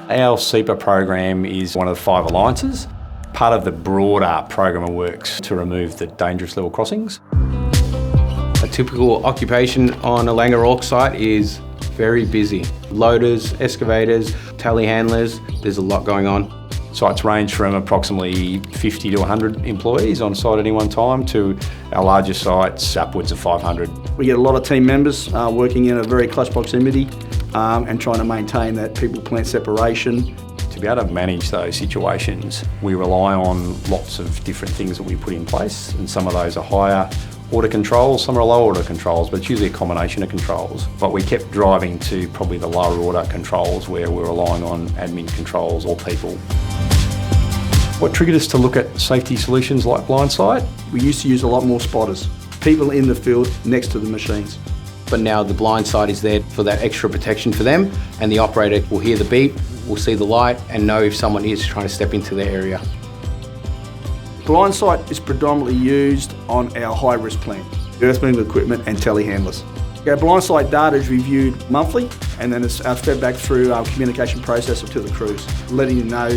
Our SEPA program is one of the 5 alliances, part of the broader program of works to remove the dangerous level crossings. A typical occupation on a Langarork site is very busy. Loaders, excavators, telehandlers, there's a lot going on. Sites range from approximately 50 to 100 employees on site at any one time to our largest sites upwards of 500. We get a lot of team members working in a very close proximity and trying to maintain that people-plant separation. To be able to manage those situations, we rely on lots of different things that we put in place, and some of those are higher order controls, some are lower order controls, but it's usually a combination of controls. But we kept driving to probably the lower order controls where we're relying on admin controls or people. What triggered us to look at safety solutions like blindsight? We used to use a lot more spotters, people in the field next to the machines. But now the blind side is there for that extra protection for them, and the operator will hear the beep, will see the light and know if someone is trying to step into their area. Blindsight is predominantly used on our high-risk plant, earth-moving equipment and telehandlers. Our blindsight data is reviewed monthly, and then it's fed back through our communication processor to the crews, letting you know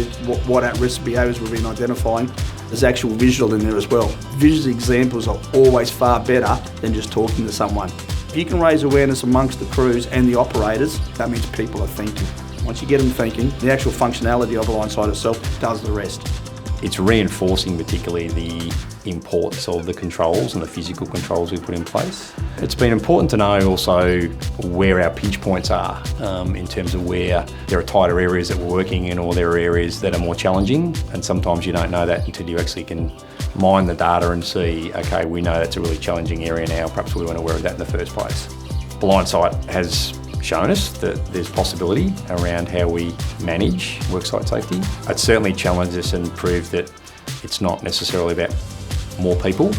what at-risk behaviours we've been identifying. There's actual visual in there as well. Visual examples are always far better than just talking to someone. If you can raise awareness amongst the crews and the operators, that means people are thinking. Once you get them thinking, the actual functionality of blindsight itself does the rest. It's reinforcing particularly the importance of the controls and the physical controls we put in place. It's been important to know also where our pinch points are in terms of where there are tighter areas that we're working in or there are areas that are more challenging, and sometimes you don't know that until you actually can mine the data and see, okay, we know that's a really challenging area now, perhaps we weren't aware of that in the first place. Blindsight has shown us that there's possibility around how we manage worksite safety. It certainly challenged us and proved that it's not necessarily about more people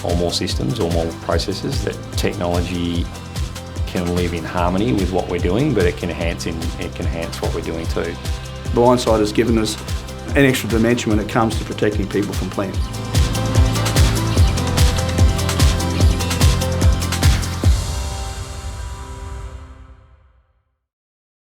or more systems or more processes, that technology can live in harmony with what we're doing, but it can enhance what we're doing too. Blindsight has given us an extra dimension when it comes to protecting people from plant.